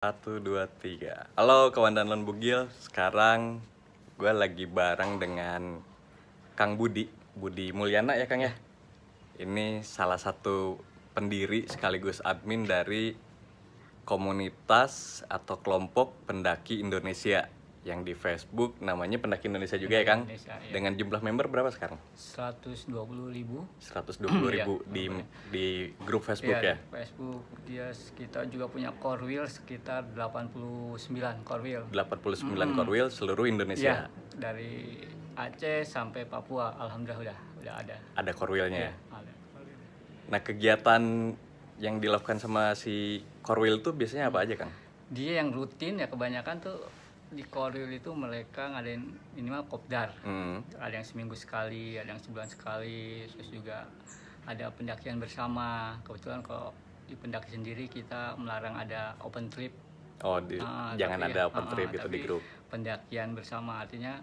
Satu, dua, tiga. Halo kawan dan lon bugil. Sekarang gue lagi bareng dengan Kang Budi Mulyana ya Kang ya. Ini salah satu pendiri sekaligus admin dari komunitas atau kelompok pendaki Indonesia yang di Facebook namanya Pendaki Indonesia juga ya Kang. Indonesia, ya. Dengan jumlah member berapa sekarang? 120.000. 120.000 di grup Facebook ya. Facebook kita juga punya core wheel sekitar 89 core wheel. 89 core wheel seluruh Indonesia. Ya, dari Aceh sampai Papua alhamdulillah udah ada. Ada core wheel-nya ya. Ada. Nah, kegiatan yang dilakukan sama si core wheel tuh biasanya apa aja, Kang? Dia yang rutin ya kebanyakan tuh di core wheel itu mereka ngadain minimal kopdar. Ada yang seminggu sekali, ada yang sebulan sekali, terus juga ada pendakian bersama. Kebetulan kalau di pendaki sendiri kita melarang ada open trip. Jangan ada open trip gitu di grup. Pendakian bersama artinya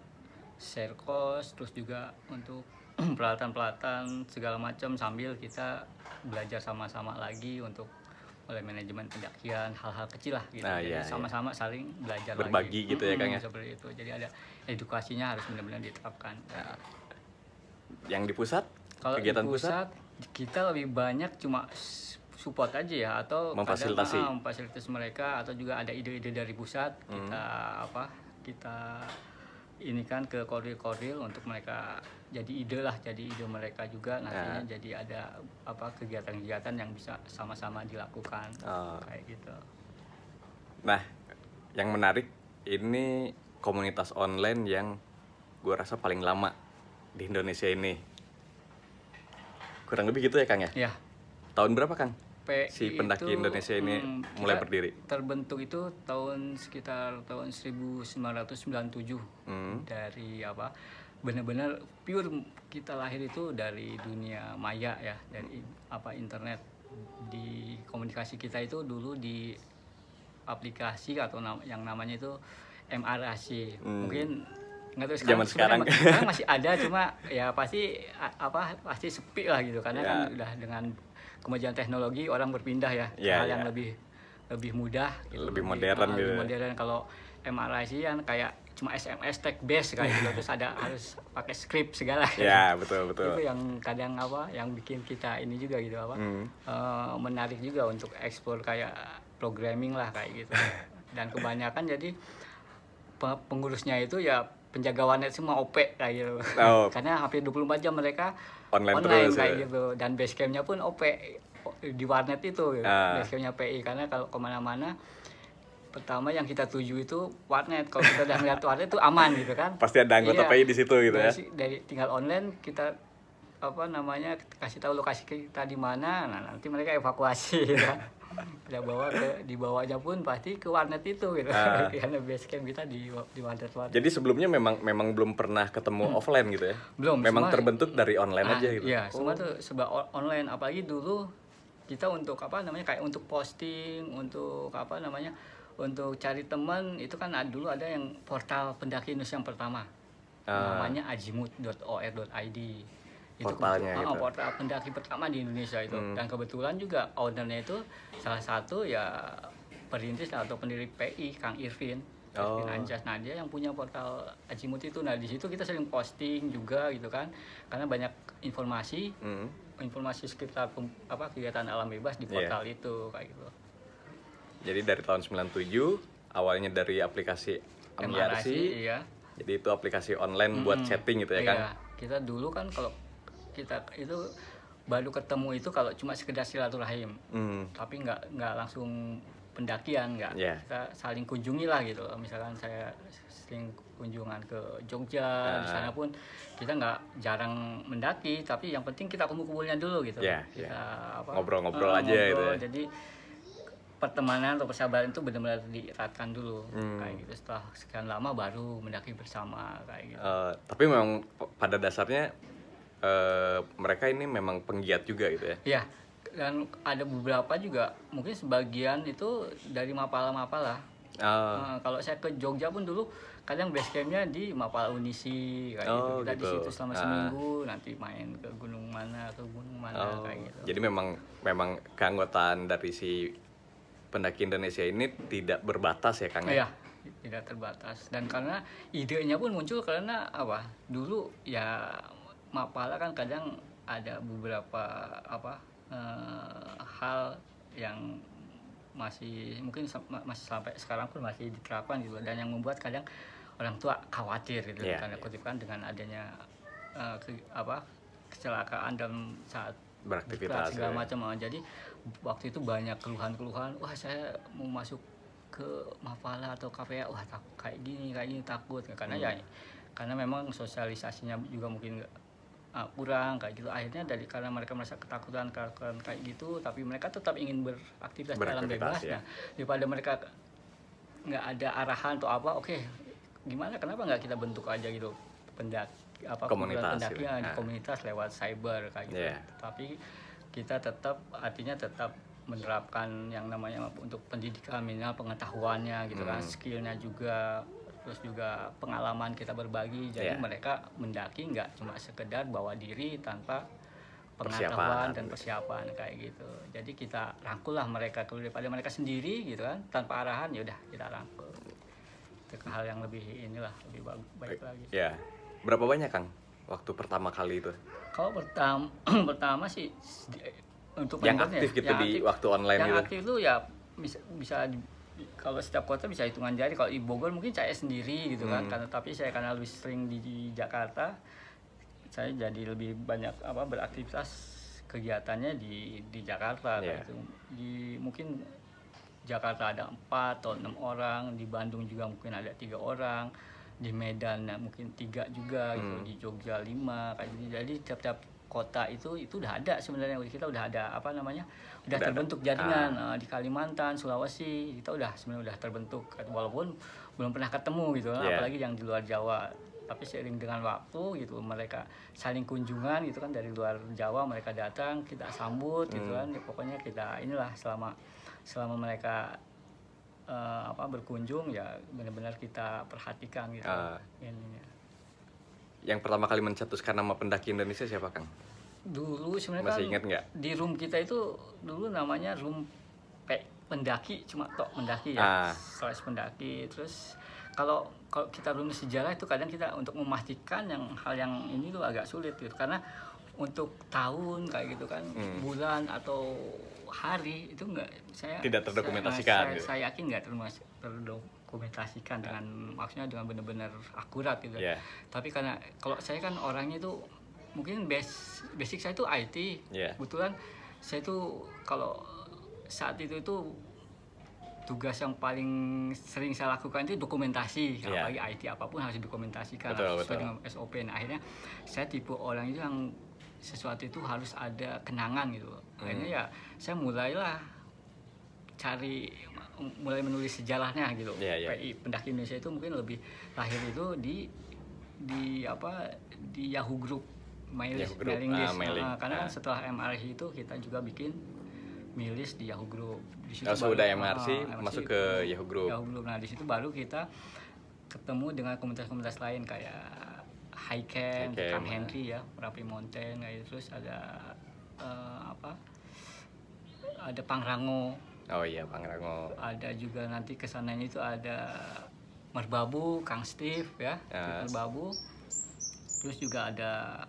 share cost, terus juga untuk peralatan-peralatan segala macam sambil kita belajar sama-sama lagi untuk oleh manajemen pendakian, hal-hal kecil lah gitu. Jadi sama-sama saling belajar berbagi lagi. Gitu ya Kang ya. Seperti itu. Jadi ada edukasinya harus benar-benar diterapkan. Yang di pusat? Kalau kegiatan di pusat kita lebih banyak cuma support aja ya, atau memfasilitasi mereka, atau juga ada ide-ide dari pusat kita ini kan ke koril untuk mereka jadi ide mereka juga nantinya. Jadi ada kegiatan-kegiatan yang bisa sama-sama dilakukan kayak gitu. Nah, yang menarik ini komunitas online yang gue rasa paling lama di Indonesia ini. Kurang lebih gitu ya Kang ya? Ya. Tahun berapa Kang? Si itu, pendaki Indonesia ini mulai berdiri? Terbentuk itu sekitar tahun 1997. Dari benar-benar pure kita lahir itu dari dunia maya ya, dari internet. Di komunikasi kita itu dulu di aplikasi atau yang namanya itu MRAC. Mungkin nggak tahu sekarang masih ada, cuma ya pasti sepi lah gitu, karena kan udah dengan kemajuan teknologi orang berpindah ya hal yang lebih mudah gitu, lebih modern gitu. Lebih modern. Kalau MRIC kan kayak cuma SMS text base kayak gitu, terus harus pakai script segala. Ya, betul. Itu yang kadang yang bikin kita ini juga gitu menarik juga untuk eksplor kayak programming lah kayak gitu. Dan kebanyakan jadi pengurusnya itu ya penjaga warnet semua OP kayak gitu. Karena hampir 24 jam mereka online terus, kayak gitu. Dan basecampnya pun OP di warnet itu, basecampnya PI. Karena kalau kemana-mana pertama yang kita tuju itu warnet. Kalau kita udah ngeliat warnet itu aman gitu kan. Pasti ada anggota PI di situ gitu ya. Dari tinggal online kita kasih tahu lokasi kita di mana, nah nanti mereka evakuasi gitu. Kita bawa di bawahnya pun pasti ke warnet itu gitu. Karena base camp kita di warnet. Jadi sebelumnya memang belum pernah ketemu offline gitu ya? Belum. Memang terbentuk dari online aja gitu. Iya, semua tuh sebab online. Apalagi dulu kita untuk kayak untuk posting, untuk untuk cari teman itu kan dulu ada yang portal pendaki Indonesia yang pertama. Namanya azimut.or.id. Itu portalnya itu. Portal pendaki pertama di Indonesia itu. Dan kebetulan juga ownernya itu salah satu ya perintis atau pendiri PI, Kang Irvin Anjas. Nah, dia yang punya portal Azimut itu. Nah, di situ kita sering posting juga gitu kan, karena banyak informasi sekitar kegiatan alam bebas di portal itu kayak gitu. Jadi dari tahun 97 awalnya dari aplikasi MRC. Iya. Jadi itu aplikasi online buat chatting gitu ya kan? Iya. Kita dulu kan kalau kita itu baru ketemu itu kalau cuma sekedar silaturahim, tapi nggak langsung pendakian, nggak. Kita saling kunjungi lah gitu. Misalkan saya sering kunjungan ke Jogja, di sana pun kita nggak jarang mendaki, tapi yang penting kita kumpul-kumpulnya dulu gitu. Kita ngobrol-ngobrol aja gitu ya. Jadi pertemanan atau persahabatan itu benar-benar dieratkan dulu kayak gitu. Setelah sekian lama baru mendaki bersama kayak gitu. Tapi memang pada dasarnya mereka ini memang penggiat juga gitu ya? Iya, dan ada beberapa juga mungkin sebagian itu dari Mapala. Kalau saya ke Jogja pun dulu kadang base campnya di Mapala Unisi kayak gitu. Kita di situ selama seminggu, nanti main ke gunung mana kayak gitu. Jadi memang keanggotaan dari si pendaki Indonesia ini tidak berbatas ya Kang? Iya, tidak terbatas. Dan karena idenya pun muncul karena apa? Dulu ya Mapala kan kadang ada beberapa hal yang masih mungkin masih sampai sekarang pun masih diterapkan gitu, dan yang membuat kadang orang tua khawatir gitu, tanda kutip kan, dengan adanya kecelakaan dalam saat beraktivitas segala macam. Jadi waktu itu banyak keluhan-keluhan, wah saya mau masuk ke Mapala atau KPA, wah kayak gini takut, karena karena memang sosialisasinya juga mungkin kurang kayak gitu. Akhirnya karena mereka merasa ketakutan kayak gitu, tapi mereka tetap ingin beraktivitas dalam bebas. Nah, daripada mereka nggak ada arahan atau apa, oke, gimana, kenapa nggak kita bentuk aja gitu komunitas pendaki di komunitas lewat cyber kayak gitu. Tapi kita tetap menerapkan yang namanya untuk pendidikan, minimal pengetahuannya gitu kan, skillnya juga, terus juga pengalaman kita berbagi. Jadi mereka mendaki nggak cuma sekedar bawa diri tanpa pengetahuan dan persiapan kayak gitu. Jadi kita rangkul lah mereka, daripada mereka sendiri gitu kan tanpa arahan, ya udah kita rangkul. Itu hal yang lebih lebih baik lagi. Ya. Berapa banyak Kang waktu pertama kali itu? Kalau pertama sih untuk yang aktif gitu di waktu online yang gitu. Yang aktif itu ya bisa kalau setiap kota bisa hitungan jari. Kalau di Bogor mungkin saya sendiri gitu kan, karena lebih sering di Jakarta, saya jadi lebih banyak beraktivitas kegiatannya di Jakarta gitu. Mungkin Jakarta ada 4 atau 6 orang, di Bandung juga mungkin ada 3 orang, di Medan mungkin 3 juga gitu, di Jogja 5 kayak gitu. Jadi tiap-tiap kota itu udah ada sebenarnya, kita udah ada udah terbentuk jaringan. Di Kalimantan, Sulawesi kita sebenarnya udah terbentuk, walaupun belum pernah ketemu gitu, apalagi yang di luar Jawa. Tapi seiring dengan waktu gitu, mereka saling kunjungan gitu kan, dari luar Jawa mereka datang, kita sambut gitu kan. Pokoknya kita selama mereka berkunjung ya benar-benar kita perhatikan gitu. Yang pertama kali mencetuskan nama pendaki Indonesia siapa Kang? Dulu sebenarnya masih ingat nggak? Di room kita itu dulu namanya room pendaki, cuma pendaki ya, slash pendaki. Terus kalau kita room sejarah itu kadang kita untuk memastikan hal yang ini tuh agak sulit gitu, karena untuk tahun kayak gitu kan, bulan atau hari itu saya tidak terdokumentasikan. Saya yakin nggak terdokumentasikan maksudnya dengan benar-benar akurat gitu. Tapi karena kalau saya kan orangnya itu mungkin basic saya itu IT. Kebetulan saya itu kalau saat itu tugas yang paling sering saya lakukan itu dokumentasi. Apalagi IT apapun harus didokumentasikan sesuai dengan SOP. Nah, akhirnya saya tipe orang itu yang sesuatu itu harus ada kenangan gitu. Akhirnya ya saya mulai menulis sejarahnya gitu. PI Pendaki Indonesia itu mungkin lebih lahir itu di Yahoo Group mailing list. Karena kan setelah MRC itu kita juga bikin milis di Yahoo Group. Di situ sudah MRC masuk ke Yahoo Group. Nah, di situ baru kita ketemu dengan komunitas-komunitas lain kayak Highcamp, Kang Henry ya, Merapi Mountain, terus ada ada Pangrango. Oh iya, Pangrango. Ada juga nanti kesananya itu ada Merbabu, Kang Steve ya, Merbabu. Terus juga ada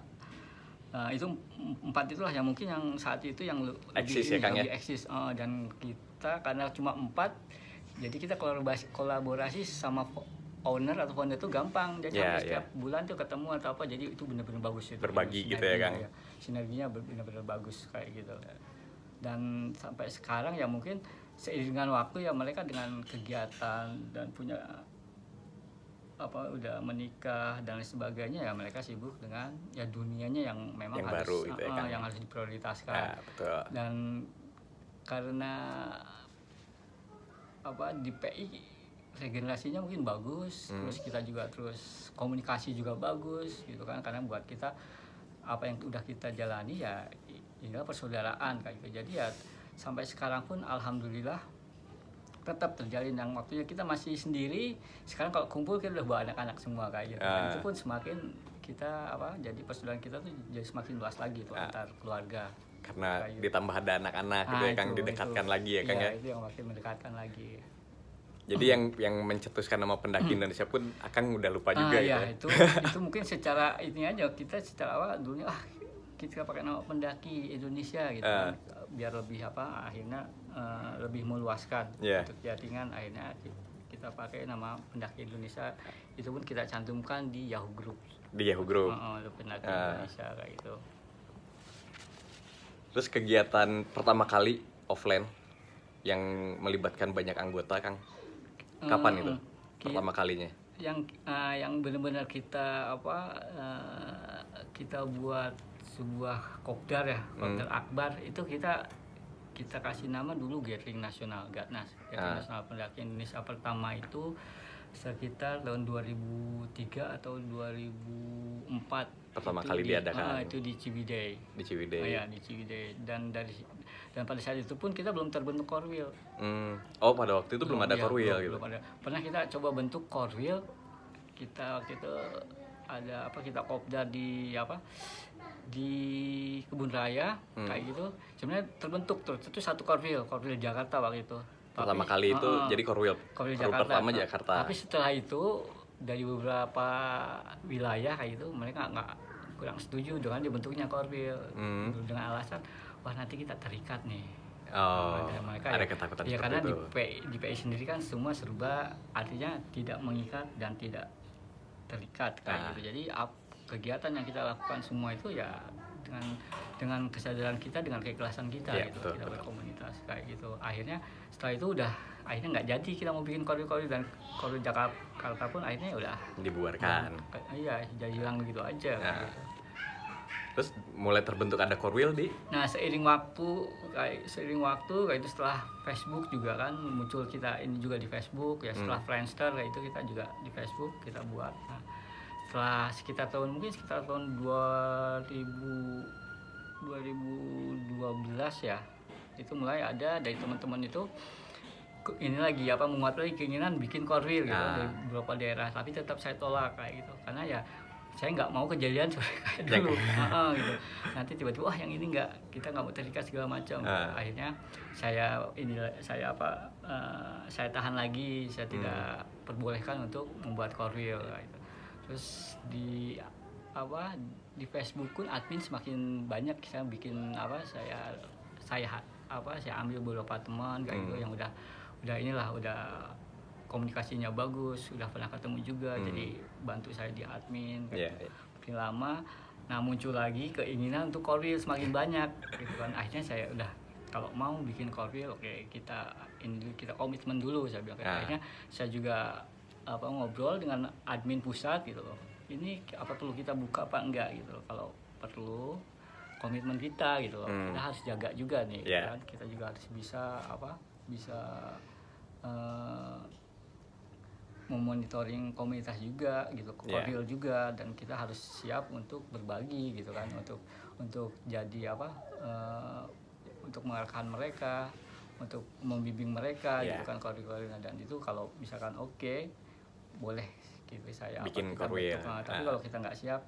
itu 4 itulah yang mungkin yang saat itu yang lebih eksis. Dan kita karena cuma 4, jadi kita kolaborasi sama owner atau founder itu gampang. Jadi setiap bulan tuh ketemu atau apa, jadi itu benar-benar bagus itu. Berbagi gitu ya Kang. Sinerginya benar-benar bagus kayak gitu. Dan sampai sekarang ya mungkin seiring dengan waktu ya mereka dengan kegiatan dan punya udah menikah dan sebagainya, ya mereka sibuk dengan ya dunianya yang memang yang harus baru gitu ya, yang harus diprioritaskan. Betul. Dan karena di PI regenerasinya mungkin bagus, terus kita juga terus komunikasi juga bagus gitu kan, karena buat kita apa yang udah kita jalani ya inilah persaudaraan kayak gitu. Jadi ya sampai sekarang pun alhamdulillah tetap terjalin. Yang waktunya kita masih sendiri, sekarang kalau kumpul kita udah bawa anak-anak semua kayak gitu. Dan itu pun semakin kita jadi persaudaraan kita tuh jadi semakin luas lagi tuh antar keluarga. karena Kayak gitu. ditambah ada anak-anak gitu ya Kang, didekatkan lagi ya Kang iya, ya. itu yang makin mendekatkan lagi. Jadi yang mencetuskan nama pendaki Indonesia pun Akang udah lupa juga gitu Iya, ya. itu mungkin secara ini aja, kita secara awal dulunya kita pakai nama pendaki Indonesia gitu kan, biar lebih akhirnya lebih meluaskan Yeah. untuk jaringan. Akhirnya kita pakai nama pendaki Indonesia, itu pun kita cantumkan di Yahoo Group. Di Yahoo Group. Pendaki Indonesia kayak gitu. Terus kegiatan pertama kali offline yang melibatkan banyak anggota Kang, kapan itu pertama kalinya? Yang benar-benar kita kita buat sebuah kopdar ya, kopdar akbar, itu kita kasih nama dulu Gathering Nasional, Gatnas, Gathering Nasional Pendaki Indonesia pertama itu sekitar tahun 2003 atau 2004. Pertama Itu kali diadakan. itu di Ciwidey. Di Ciwidey. Ya, di Ciwidey. Dan pada saat itu pun kita belum terbentuk Korwil. Oh, pada waktu itu belum ada Korwil gitu. Belum ada. Pernah kita coba bentuk Korwil. Kita waktu itu ada kita kopdar di Kebun Raya kayak gitu. Sebenarnya terbentuk tuh itu satu Korwil Jakarta waktu itu. Pertama kali itu jadi Korwil Jakarta. Pertama Jakarta. Tapi setelah itu dari beberapa wilayah kayak gitu, mereka nggak kurang setuju dengan dibentuknya Korwil dengan alasan nanti kita terikat nih. Mereka ada ketakutan ya, seperti karena itu. Di PI sendiri kan semua serba artinya tidak mengikat dan tidak terikat kayak gitu. Jadi kegiatan yang kita lakukan semua itu ya dengan kesadaran kita, dengan keikhlasan kita gitu. Betul, kita berkomunitas kayak gitu. Akhirnya setelah itu akhirnya nggak jadi kita mau bikin Korwil dan Korwil Jakarta pun akhirnya udah dibubarkan. Iya, jadi hilang begitu aja. Gitu. Terus mulai terbentuk ada Korwil di. Nah, seiring waktu kayak itu setelah Facebook juga kan muncul, kita ini juga di Facebook ya, setelah Friendster kayak itu kita juga di Facebook kita buat. Nah, setelah sekitar tahun 2012 ya, itu mulai ada dari teman-teman itu ini lagi menguat lagi keinginan bikin Korwil gitu dari beberapa daerah, tapi tetap saya tolak kayak gitu karena ya saya nggak mau kejadian kayak dulu gitu. Nanti tiba-tiba yang ini kita nggak mau terikat segala macam. Akhirnya saya tahan lagi, saya tidak perbolehkan untuk membuat Korwil gitu. Terus di Facebook pun admin semakin banyak, saya bikin saya ambil beberapa teman kayak gitu yang udah komunikasinya bagus, udah pernah ketemu juga, jadi bantu saya di admin. Makin lama, muncul lagi keinginan untuk Korwil semakin banyak, gitu kan. Akhirnya saya udah kalau mau bikin Korwil, oke, kita komitmen dulu, saya bilang. Akhirnya saya juga ngobrol dengan admin pusat gitu loh. Ini perlu kita buka apa enggak gitu loh. Kalau perlu komitmen kita gitu loh. Kita harus jaga juga nih, kan. Kita juga harus bisa memonitoring komunitas juga gitu, Korwil juga, dan kita harus siap untuk berbagi gitu kan, untuk jadi untuk mengarahkan mereka, untuk membimbing mereka gitu kan Korwil-Korwilnya. Dan itu kalau misalkan boleh gitu saya bikin Korwil. Tapi kalau kita nggak siap,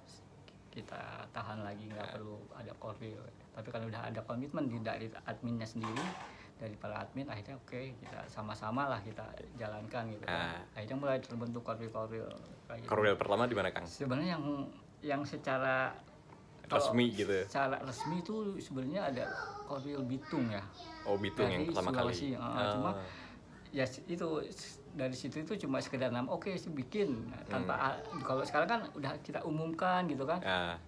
kita tahan lagi, nggak perlu ada Korwil. Tapi kalau udah ada komitmen dari adminnya sendiri, dari para admin, akhirnya kita sama-sama lah kita jalankan gitu. Akhirnya mulai terbentuk Korwil kayak gitu. Korwil pertama di mana Kang? Sebenarnya yang secara resmi gitu. Secara resmi itu sebenarnya ada Korwil Bitung ya. Oh, Bitung yang pertama Sulawesi. kali. Cuma ya itu dari situ itu cuma sekedar nama, sih bikin tanpa kalau sekarang kan udah kita umumkan gitu kan.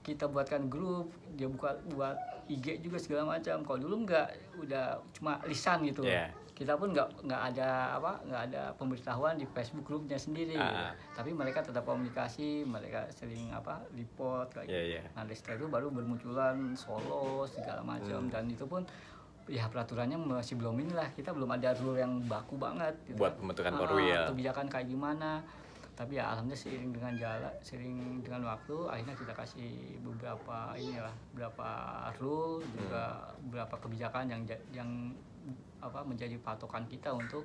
Kita buatkan grup, dia buat IG juga segala macam. Kalau dulu udah cuma lisan gitu. Kita pun nggak ada pemberitahuan di Facebook grupnya sendiri gitu. Tapi mereka tetap komunikasi, mereka sering report kayak gitu. Nah, dari setelah itu baru bermunculan Solo segala macam, dan itu pun ya peraturannya masih belum kita belum ada rule yang baku banget gitu. Buat pembentukan Korwil. Kebijakan kayak gimana. Tapi ya alhamdulillah seiring dengan waktu akhirnya kita kasih beberapa rule juga beberapa kebijakan yang menjadi patokan kita untuk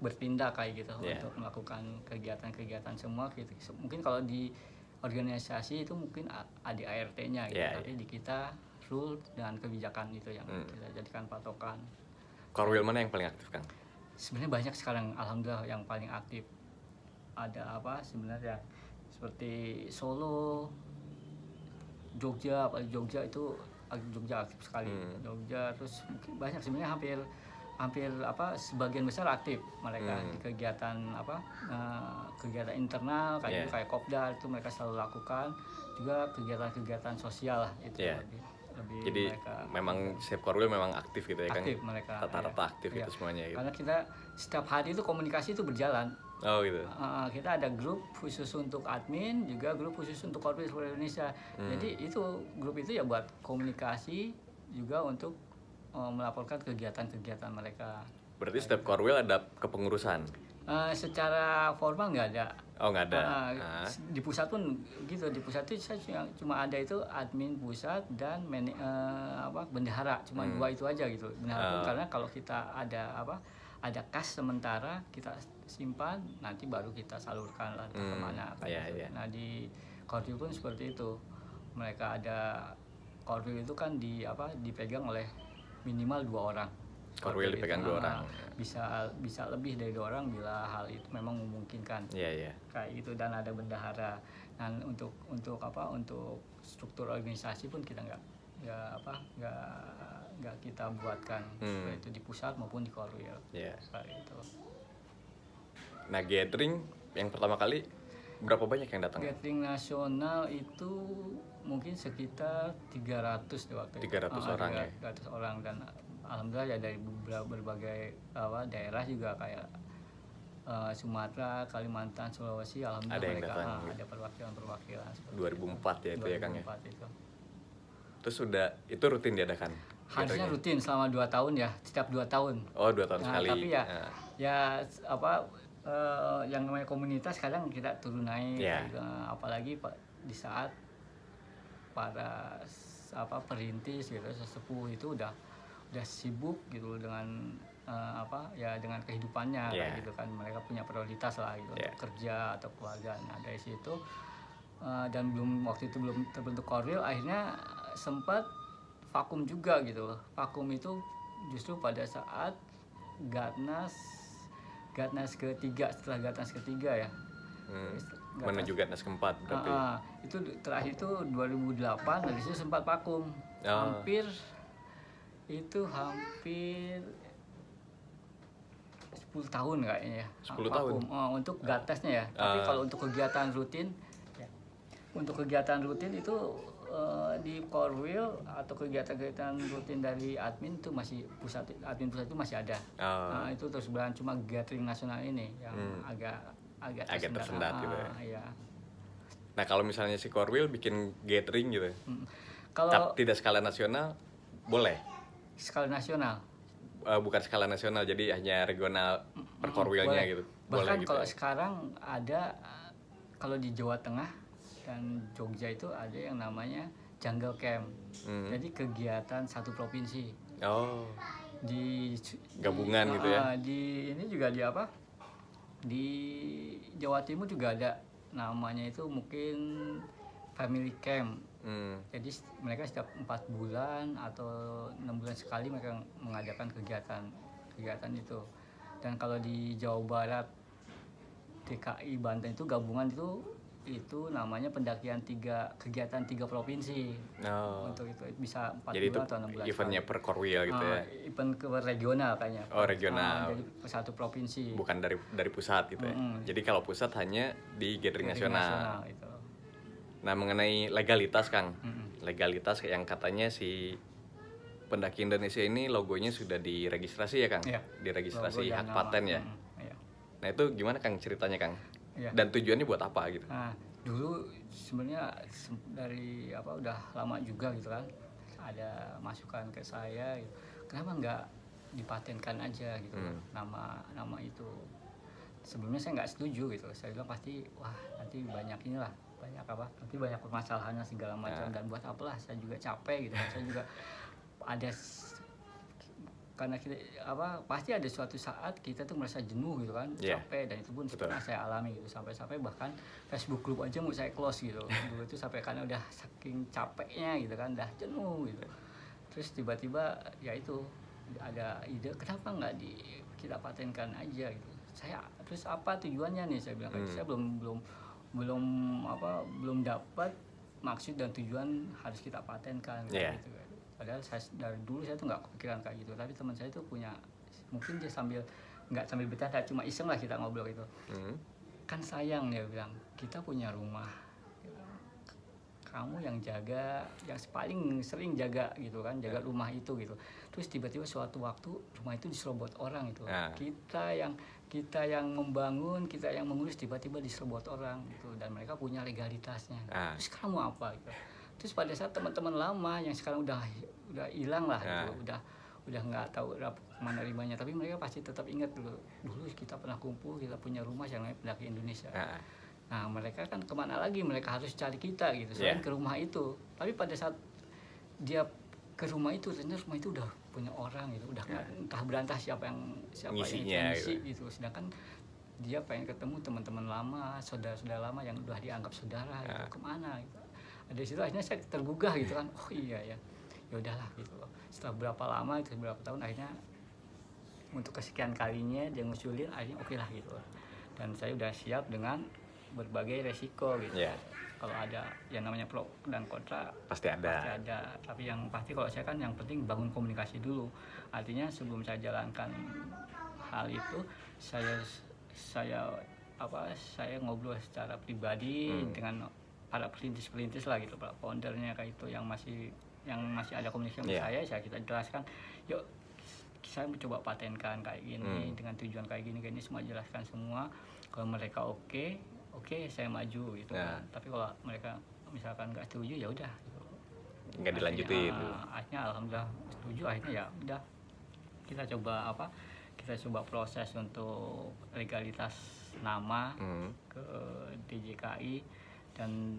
bertindak kayak gitu, untuk melakukan kegiatan-kegiatan semua gitu. Mungkin kalau organisasi itu mungkin ada ART-nya gitu, Iya, tapi di kita rule dan kebijakan itu yang kita jadikan patokan. Core Wheel mana yang paling aktif, Kang? Sebenarnya banyak sekarang alhamdulillah yang paling aktif. Ada apa sebenarnya, seperti Solo, Jogja, apalagi Jogja itu Jogja aktif sekali. Jogja, terus mungkin banyak sebenarnya, hampir apa sebagian besar aktif mereka di kegiatan apa kegiatan internal kayak kayak Kopdar itu mereka selalu lakukan, juga kegiatan-kegiatan sosial lah itu lebih jadi mereka memang setiap Core Wheel memang aktif gitu ya, Kang? aktif mereka Rata-rata aktif itu semuanya gitu. karena kita setiap hari itu komunikasi itu berjalan. Oh gitu. Kita ada grup khusus untuk admin, juga grup khusus untuk Core Wheel seluruh Indonesia. Jadi itu grup itu ya buat komunikasi, juga untuk melaporkan kegiatan-kegiatan mereka. Berarti setiap Core Wheel ada kepengurusan? Secara formal nggak ada. Oh nggak ada. Di pusat pun gitu. Di pusat itu saya cuma ada itu admin pusat dan bendahara, cuma dua itu aja gitu. Bendahara pun karena kalau kita ada kas sementara kita simpan, nanti baru kita salurkan lah kemana. Nah di Core Wheel pun seperti itu. Mereka ada Core Wheel itu kan dipegang oleh minimal 2 orang. Core Wheel dipegang 2 orang. Bisa lebih dari 2 orang bila hal itu memang memungkinkan. Kayak gitu, dan ada bendahara. Dan untuk struktur organisasi pun kita nggak kita buatkan, baik itu di pusat maupun di Core Wheel. Seperti itu. Nah, gathering yang pertama kali berapa banyak yang datang? Gathering nasional itu mungkin sekitar 300 di waktu itu. 300 orang 300 orang, dan alhamdulillah ya dari berbagai daerah juga kayak Sumatera, Kalimantan, Sulawesi, alhamdulillah ada yang mereka datang, ada perwakilan 2004 ya itu 2004 ya, Kang ya. Itu. Terus itu rutin diadakan? Harusnya rutin selama 2 tahun ya, setiap 2 tahun. Oh, 2 tahun sekali. Tapi yang namanya komunitas kadang kita turun naik, apalagi di saat para perintis gitu, sesepuh itu udah sibuk gitu dengan dengan kehidupannya kayak gitu kan, mereka punya prioritas lah gitu untuk kerja atau keluarga. Nah dari situ dan waktu itu belum terbentuk Core Wheel, akhirnya sempat vakum juga gitu. Vakum itu justru pada saat Gatnas ketiga, setelah Gatnas ketiga ya. Menuju Gatnas keempat berarti. Itu terakhir itu 2008, dari situ sempat vakum. Hampir 10 tahun kayaknya ya. 10 tahun? Untuk Gatnasnya ya. Tapi kalau untuk kegiatan rutin, itu di Core Wheel atau kegiatan-kegiatan rutin dari admin itu admin pusat itu masih ada. Itu terus berjalan, cuma gathering nasional ini yang agak tersendat gitu ya. Iya. Nah kalau misalnya si Core Wheel bikin gathering gitu, kalau tidak skala nasional boleh? Skala nasional? Bukan skala nasional, jadi hanya regional per Core Wheel-nya gitu. Bahkan gitu kalau sekarang ada, kalau di Jawa Tengah dan Jogja itu ada yang namanya Jungle Camp. Jadi kegiatan satu provinsi. Di gabungan gitu ya. Ini juga di Jawa Timur juga ada, namanya itu mungkin Family Camp. Jadi mereka setiap 4 bulan atau 6 bulan sekali mereka mengadakan kegiatan itu. Dan kalau di Jawa Barat, DKI, Banten itu gabungan itu namanya pendakian kegiatan 3 provinsi. Untuk itu bisa 4 jadi bulan atau 6 bulan. Jadi eventnya per Core Wheel gitu ya. Event ke regional kayaknya. Regional. Jadi satu provinsi. Bukan dari pusat gitu ya. Jadi kalau pusat hanya di gathering nasional itu. Nah, mengenai legalitas, Kang. Legalitas yang katanya si pendaki Indonesia ini logonya sudah diregistrasi ya, Kang? Diregistrasi hak paten ya. Nah, itu gimana, Kang, ceritanya, Kang? Dan tujuannya buat apa gitu? Nah, dulu sebenarnya dari udah lama juga gitu kan, ada masukan ke saya gitu, kenapa nggak dipatenkan aja gitu nama itu. Sebelumnya saya nggak setuju gitu, saya bilang pasti nanti nanti banyak permasalahannya segala macam, dan buat apalah, saya juga capek gitu. Saya juga ada karena kita pasti ada suatu saat kita tuh merasa jenuh gitu kan, Yeah. capek, dan itu pun pernah saya alami gitu, sampai bahkan Facebook group aja mau saya close gitu dulu itu, sampai karena udah saking capeknya gitu kan, udah jenuh gitu. Terus tiba-tiba ya itu ada ide, kenapa nggak kita patenkan aja gitu. Terus apa tujuannya nih, saya bilang saya belum dapat maksud dan tujuan harus kita patenkan kayak gitu. Padahal dari dulu saya tuh nggak kepikiran kayak gitu, tapi teman saya tuh punya, mungkin dia nggak sambil bercanda, cuma iseng lah kita ngobrol itu. Kan sayang, dia bilang, kita punya rumah, kamu yang jaga, yang paling sering jaga gitu kan, jaga rumah itu gitu. Terus tiba-tiba suatu waktu rumah itu diserobot orang itu. Kita yang membangun, kita yang mengurus, tiba-tiba diserobot orang gitu, dan mereka punya legalitasnya. Terus kamu apa gitu? Terus pada saat teman-teman lama yang sekarang udah hilang lah gitu, udah nggak tahu mana rimanya, tapi mereka pasti tetap ingat dulu kita pernah kumpul, kita punya rumah yang namanya Pendaki Indonesia. Nah mereka kan kemana lagi, mereka harus cari kita gitu selain ke rumah itu. Tapi pada saat dia ke rumah itu, ternyata rumah itu udah punya orang gitu, udah entah berantah siapa yang ngisi gitu. Sedangkan dia pengen ketemu teman-teman lama, saudara-saudara lama yang udah dianggap saudara gitu, kemana gitu. Dari situ akhirnya saya tergugah gitu kan, oh iya ya udahlah gitu. Setelah berapa lama itu, berapa tahun, akhirnya untuk kesekian kalinya dia ngusulin, akhirnya oke lah gitu. Dan saya udah siap dengan berbagai resiko gitu. Kalau ada yang namanya pro dan kontra pasti ada. Tapi yang pasti kalau saya kan yang penting bangun komunikasi dulu. Artinya sebelum saya jalankan hal itu, saya ngobrol secara pribadi dengan para perintis lah gitu, para foundernya kayak itu, yang masih ada komunikasi sama saya kita jelaskan, yuk saya mencoba patenkan kayak gini dengan tujuan kayak gini semua jelaskan semua. Kalau mereka oke, saya maju gitu kan. Tapi kalau mereka misalkan nggak setuju, ya udah gitu, nggak dilanjutin. Akhirnya alhamdulillah setuju, akhirnya ya udah kita coba proses untuk legalitas nama ke DJKI, dan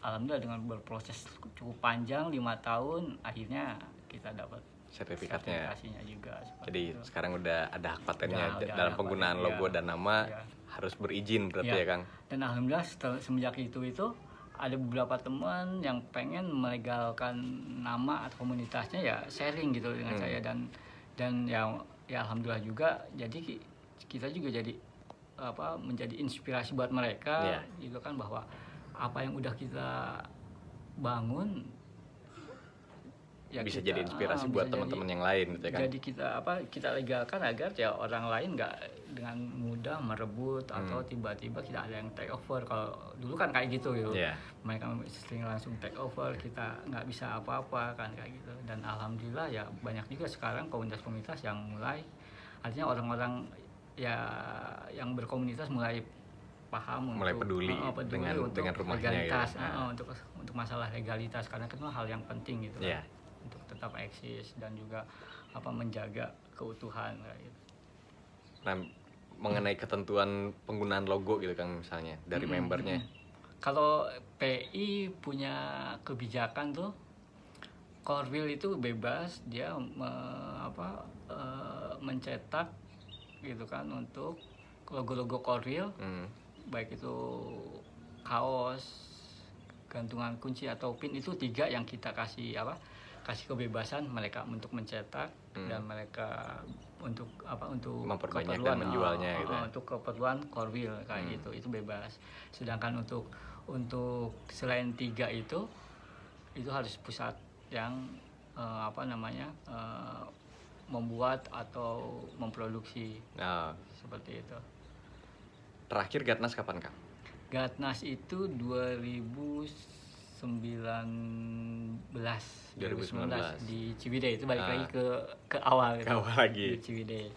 alhamdulillah dengan berproses cukup panjang 5 tahun akhirnya kita dapat sertifikasinya juga. Jadi itu sekarang udah ada hak patennya dalam penggunaan logo dan nama, harus berizin berarti ya Kang. Dan alhamdulillah semenjak itu ada beberapa teman yang pengen melegalkan nama atau komunitasnya, ya sharing gitu dengan saya, dan ya alhamdulillah juga, jadi kita juga jadi menjadi inspirasi buat mereka gitu kan, bahwa apa yang udah kita bangun ya bisa jadi inspirasi buat teman-teman yang lain gitu ya kan. Jadi kita legalkan agar ya orang lain nggak dengan mudah merebut atau tiba-tiba kita ada yang take over. Kalau dulu kan kayak gitu mereka sering langsung take over, kita nggak bisa apa-apa kan kayak gitu. Dan alhamdulillah ya banyak juga sekarang komunitas-komunitas yang mulai, artinya orang-orang ya yang berkomunitas mulai paham, mulai peduli dengan rumahnya legalitas, gitu. Untuk masalah legalitas, karena itu hal yang penting gitu kan, untuk tetap eksis dan juga menjaga keutuhan gitu. Nah, mengenai ketentuan penggunaan logo gitu kan, misalnya dari membernya, kalau PI punya kebijakan tuh, Korwil itu bebas dia mencetak gitu kan untuk logo-logo Korwil, baik itu kaos, gantungan kunci atau pin, itu 3 yang kita kasih kebebasan mereka untuk mencetak dan mereka untuk memperbanyak dan menjualnya gitu. Untuk keperluan Korwil kayak gitu, itu bebas. Sedangkan untuk selain 3 itu harus pusat yang membuat atau memproduksi seperti itu. Terakhir Gatnas kapan Kang? Gatnas itu 2019 di Ciwidey, itu balik lagi ke awal gitu. Ke awal lagi. Di Ciwidey.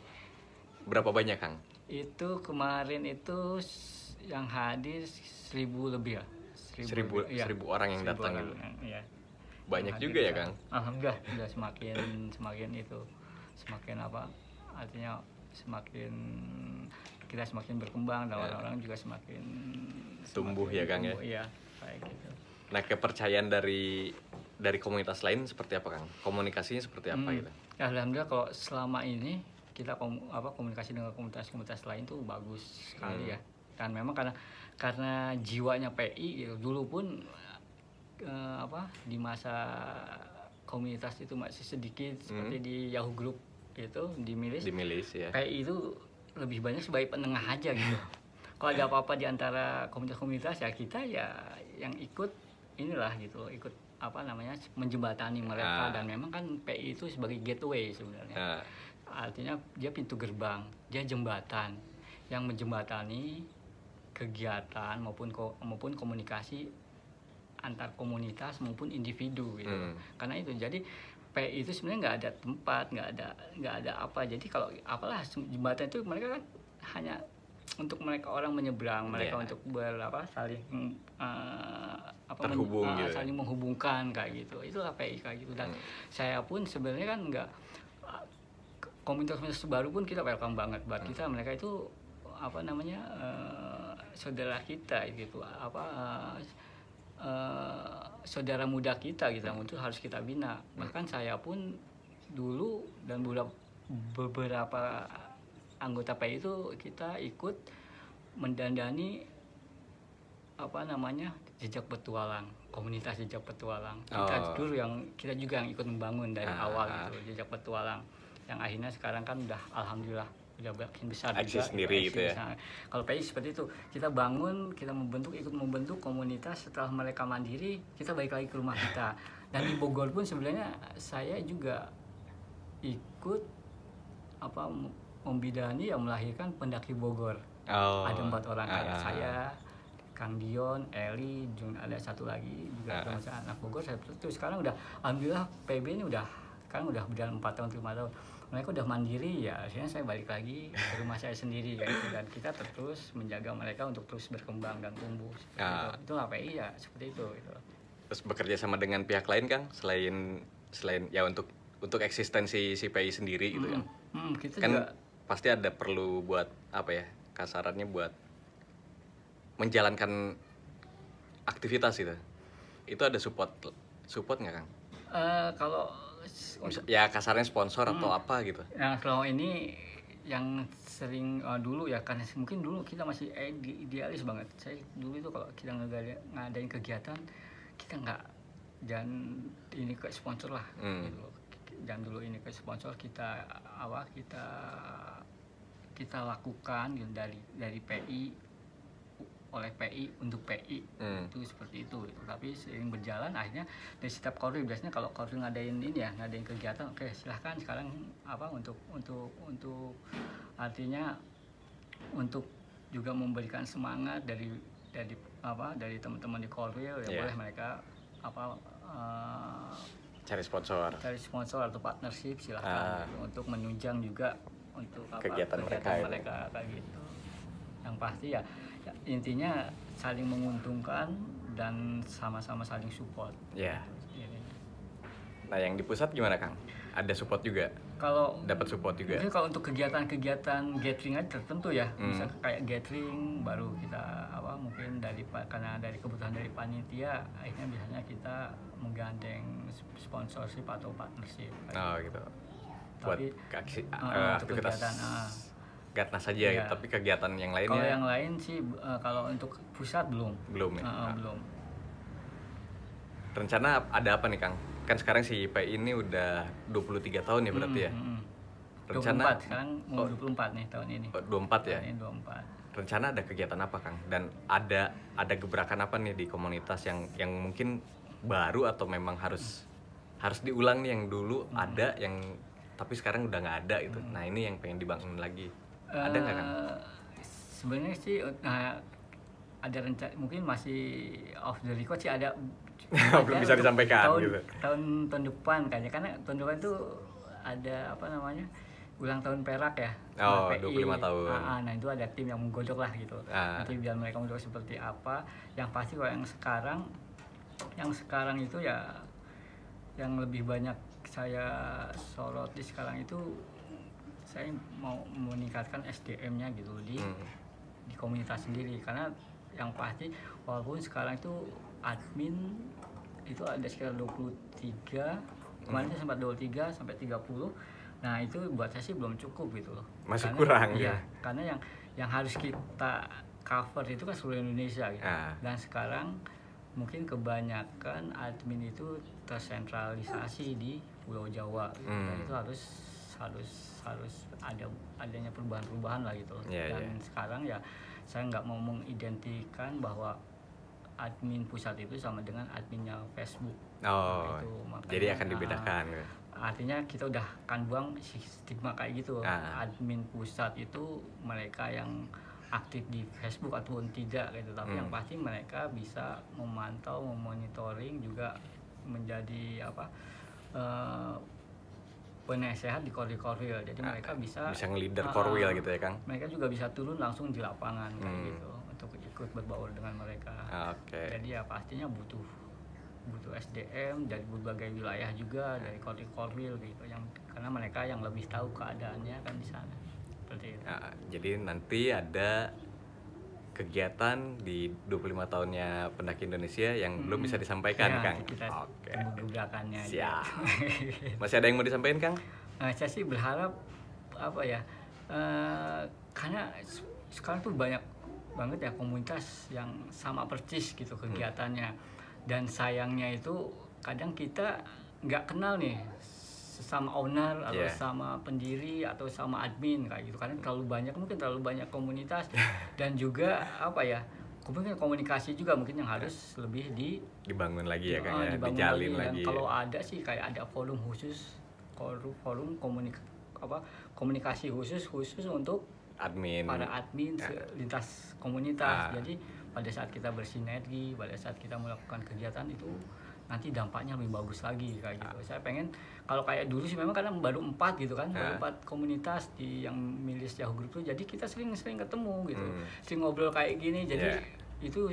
Berapa banyak Kang? Itu kemarin itu yang hadir 1.000 lebih ya. 1.000 orang yang datang gitu. Iya. Banyak juga ya Kang? Alhamdulillah sudah semakin itu. Semakin artinya semakin kita semakin berkembang dan orang-orang juga semakin tumbuh ya Kang ya. Iya, kayak gitu. Nah, kepercayaan dari komunitas lain seperti apa Kang? Komunikasinya seperti apa gitu? Ya, alhamdulillah kalau selama ini kita komunikasi dengan komunitas-komunitas lain tuh bagus sekali ya. Dan memang karena jiwanya PI gitu. Dulu pun di masa komunitas itu masih sedikit seperti di Yahoo Group itu di Milis ya. PI itu lebih banyak sebagai penengah aja gitu. Kalau ada apa-apa di antara komunitas-komunitas ya kita ya yang ikut inilah gitu, ikut menjembatani mereka. Dan memang kan PI itu sebagai gateway sebenarnya. Artinya dia pintu gerbang, dia jembatan yang menjembatani kegiatan maupun komunikasi antar komunitas maupun individu gitu. Karena itu jadi PI itu sebenarnya nggak ada tempat, nggak ada apa. Jadi kalau apalah jembatan itu mereka kan hanya untuk mereka orang menyeberang, mereka untuk saling terhubung gitu. Saling menghubungkan kayak gitu. Itulah PI kayak gitu. Dan saya pun sebenarnya kan nggak, komunitas baru pun kita welcome banget buat kita. Mereka itu saudara kita gitu, saudara muda kita gitu, untuk harus kita bina. Bahkan saya pun dulu dan beberapa anggota PI itu kita ikut mendandani jejak petualang, komunitas jejak petualang. Kita juga yang ikut membangun dari awal gitu, jejak petualang, yang akhirnya sekarang kan udah alhamdulillah udah makin besar eksis sendiri gitu ya. Kalau PI seperti itu, kita ikut membentuk komunitas. Setelah mereka mandiri, kita balik lagi ke rumah kita. Dan di Bogor pun sebenarnya saya juga ikut membidani yang melahirkan pendaki Bogor. Ada 4 orang kayak saya, Kang Dion, Eli, ada satu lagi juga anak Bogor. Itu sekarang udah alhamdulillah PB ini sekarang udah berjalan 4 tahun 5 tahun. Mereka udah mandiri ya, akhirnya saya balik lagi ke rumah saya sendiri gitu. Dan kita terus menjaga mereka untuk terus berkembang dan tumbuh. Itu PI ya seperti itu gitu. Terus bekerja sama dengan pihak lain Kang, selain ya untuk eksistensi si PI sendiri gitu kan. Kita kan juga pasti ada perlu buat kasarannya buat menjalankan aktivitas gitu. Itu ada support nggak Kang? Kalau ya kasarnya sponsor atau apa gitu. Nah, selama ini yang sering dulu ya, karena mungkin dulu kita masih idealis banget. Saya dulu itu kalau kita ngadain kegiatan, kita nggak jangan ini ke sponsor lah gitu. Jangan dulu ini ke sponsor, kita lakukan gitu, dari PI, oleh PI untuk PI. Itu seperti itu gitu. Tapi sering berjalan akhirnya dari setiap korwil, biasanya kalau korwil ngadain kegiatan, oke silahkan sekarang untuk artinya untuk juga memberikan semangat dari teman-teman di korwil ya. Boleh mereka cari sponsor atau partnership, silahkan untuk menunjang juga untuk kegiatan mereka kayak gitu. Yang pasti ya intinya saling menguntungkan dan sama-sama saling support. Ya. Nah, yang di pusat gimana Kang? Ada support juga? Kalau dapat support juga? Mungkin kalau untuk kegiatan gathering aja tertentu ya, bisa kayak gathering baru kita mungkin karena dari kebutuhan dari panitia, akhirnya biasanya kita menggandeng sponsorship atau partnership. Gitu. Buat aktivitas kegiatan Gatnas saja gitu, tapi kegiatan yang lainnya? Kalau yang lain sih, kalau untuk pusat belum ya? Belum. Rencana ada apa nih Kang? Kan sekarang si PI ini udah 23 tahun ya berarti ya? Rencana 24, sekarang mau 24 nih tahun ini. 24 ya? Tahun ini 24. Rencana ada kegiatan apa Kang? Dan ada gebrakan apa nih di komunitas yang mungkin baru atau memang harus diulang nih, yang dulu ada tapi sekarang udah nggak ada gitu. Nah, ini yang pengen dibangun lagi. Ada nggak Kang? Sebenarnya sih ada rencana, mungkin masih off the record sih, ada belum bisa disampaikan gitu. Tahun depan kayaknya, karena tahun depan itu ada ulang tahun Perak ya. 25 tahun. Nah itu ada tim yang menggodok lah gitu. Nanti biar mereka menggodok seperti apa. Yang pasti kalau yang sekarang itu ya, yang lebih banyak saya soroti sekarang itu, saya mau meningkatkan SDM-nya gitu di komunitas sendiri. Karena yang pasti walaupun sekarang itu admin itu ada sekitar 23, Kemarin saya sempat 23 sampai 30. Nah, itu buat saya sih belum cukup gitu loh. Masih Karena, kurang iya, ya. karena yang harus kita cover itu kan seluruh Indonesia gitu. Dan sekarang mungkin kebanyakan admin itu tersentralisasi di Pulau Jawa gitu. Dan itu harus adanya perubahan-perubahan lah gitu. Dan sekarang ya saya nggak mau mengidentikan bahwa admin pusat itu sama dengan adminnya Facebook. Gitu. Makanya, jadi akan dibedakan. Artinya kita udah akan buang stigma kayak gitu. Admin pusat itu mereka yang aktif di Facebook ataupun tidak gitu, tapi yang pasti mereka bisa memantau, memonitoring, juga menjadi penasehat di korwil. Jadi mereka bisa nge-leader korwil gitu ya, Kang. Mereka juga bisa turun langsung di lapangan kayak gitu untuk ikut berbaur dengan mereka. Jadi ya pastinya butuh SDM dari berbagai wilayah juga, dari korwil gitu, karena mereka yang lebih tahu keadaannya kan di sana. Seperti itu. Jadi nanti ada kegiatan di 25 tahunnya Pendaki Indonesia yang belum bisa disampaikan, Kang. Gebrakannya. Siap. Masih ada yang mau disampaikan, Kang? Saya sih berharap karena sekarang tuh banyak banget ya komunitas yang sama persis gitu kegiatannya. Dan sayangnya itu kadang kita nggak kenal nih sama owner atau sama pendiri atau sama admin kayak gitu, karena mungkin terlalu banyak komunitas. Dan juga mungkin komunikasi juga mungkin yang harus lebih dibangun lagi ya, Kang, dijalin lagi. Dan kalau ada sih kayak ada forum khusus, komunikasi khusus untuk para admin lintas komunitas. Jadi pada saat kita bersinergi, pada saat kita melakukan kegiatan itu nanti dampaknya lebih bagus lagi kayak gitu. Saya pengen kalau kayak dulu sih memang karena baru 4 gitu kan, baru 4 komunitas yang milis Yahoo Group itu, jadi kita sering ketemu gitu, sering ngobrol kayak gini. Jadi itu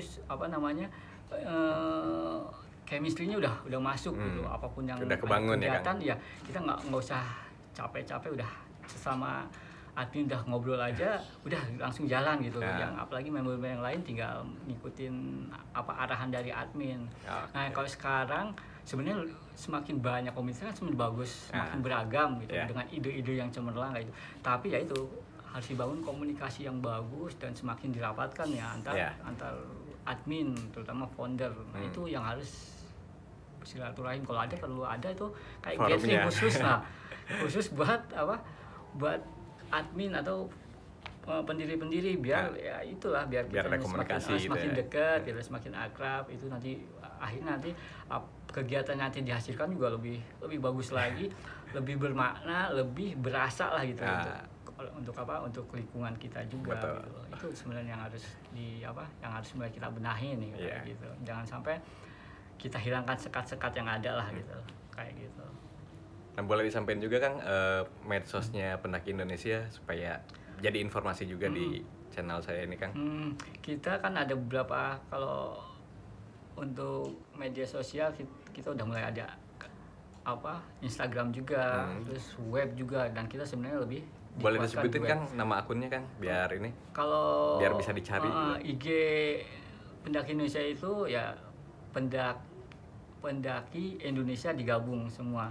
chemistry-nya udah masuk gitu. Apapun yang udah kebangun kegiatan ya kita nggak usah capek-capek, udah sesama admin udah ngobrol aja udah langsung jalan gitu. Yang apalagi member-member yang lain tinggal ngikutin arahan dari admin. Nah, kalau sekarang sebenarnya semakin banyak komunitas kan semakin bagus, semakin beragam gitu, dengan ide-ide yang cemerlang gitu. Tapi ya itu harus dibangun komunikasi yang bagus dan semakin dirapatkan ya antar admin, terutama founder. Nah, itu yang harus silaturahim. Kalau ada perlu ada itu kayak gathering khusus lah, khusus buat admin atau pendiri-pendiri biar kita ada komunikasi semakin dekat, biar semakin akrab. Itu akhirnya kegiatan nanti dihasilkan juga lebih bagus lagi, lebih bermakna, lebih berasa lah gitu untuk lingkungan kita juga. Gitu. Itu sebenarnya yang harus mulai kita benahi nih gitu. Jangan sampai kita hilangkan sekat-sekat yang ada lah gitu, kayak gitu. Nah, boleh disampaikan juga, Kang, medsosnya Pendaki Indonesia supaya jadi informasi juga di channel saya ini, Kang. Kita kan ada beberapa, kalau untuk media sosial kita udah mulai ada Instagram juga, terus web juga, dan kita sebenarnya lebih boleh disebutin, Kang, nama akunnya, Kang, biar biar bisa dicari. IG Pendaki Indonesia itu ya Pendaki Indonesia digabung semua.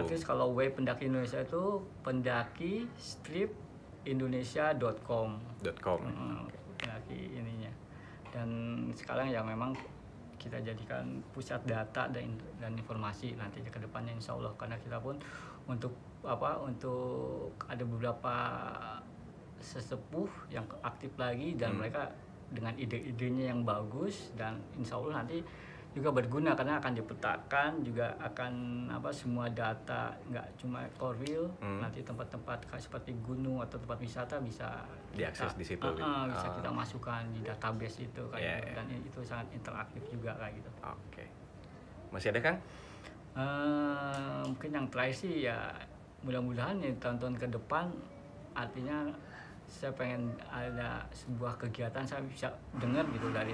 Terus kalau web Pendaki Indonesia itu pendaki-indonesia.com. Pendaki ininya. Dan sekarang ya memang kita jadikan pusat data dan informasi nanti ke depannya insya Allah, karena kita pun untuk ada beberapa sesepuh yang aktif lagi dan mereka dengan ide-idenya yang bagus, dan insya Allah nanti juga berguna karena akan dipetakan, juga akan semua data, nggak cuma korwil, nanti tempat-tempat seperti gunung atau tempat wisata bisa diakses di situ. Bisa kita masukkan di database itu kayak gitu. Dan itu sangat interaktif juga kayak gitu. Masih ada, Kang? Mungkin yang terakhir sih ya mudah-mudahan ya tahun-tahun ke depan, artinya saya pengen ada sebuah kegiatan saya bisa dengar gitu dari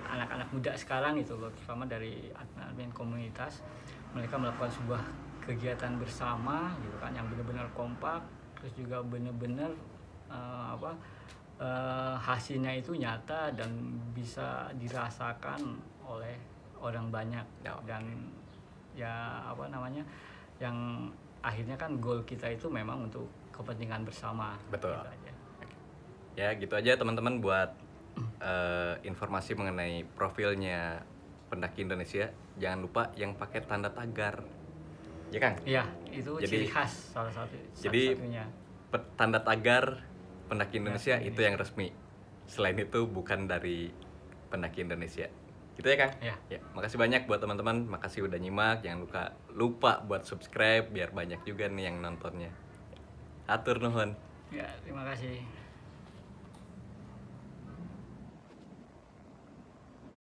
anak-anak muda sekarang itu loh, terutama dari admin komunitas, mereka melakukan sebuah kegiatan bersama gitu kan, yang benar-benar kompak, terus juga benar-benar hasilnya itu nyata dan bisa dirasakan oleh orang banyak. Dan ya apa namanya, yang akhirnya kan goal kita itu memang untuk kepentingan bersama. Betul. Gitu aja. Ya gitu aja teman-teman buat informasi mengenai profilnya pendaki Indonesia. Jangan lupa yang pakai tanda tagar, ya Kang. Iya, itu Jadi- ciri khas salah jadi- satunya. Tanda tagar pendaki Indonesia Pendaki itu yang resmi. Selain itu bukan dari pendaki Indonesia. Gitu ya Kang? Ya. Ya, makasih banyak buat teman-teman, makasih udah nyimak. Jangan lupa buat subscribe biar banyak juga nih yang nontonnya. Atur nuhun. Ya, terima kasih.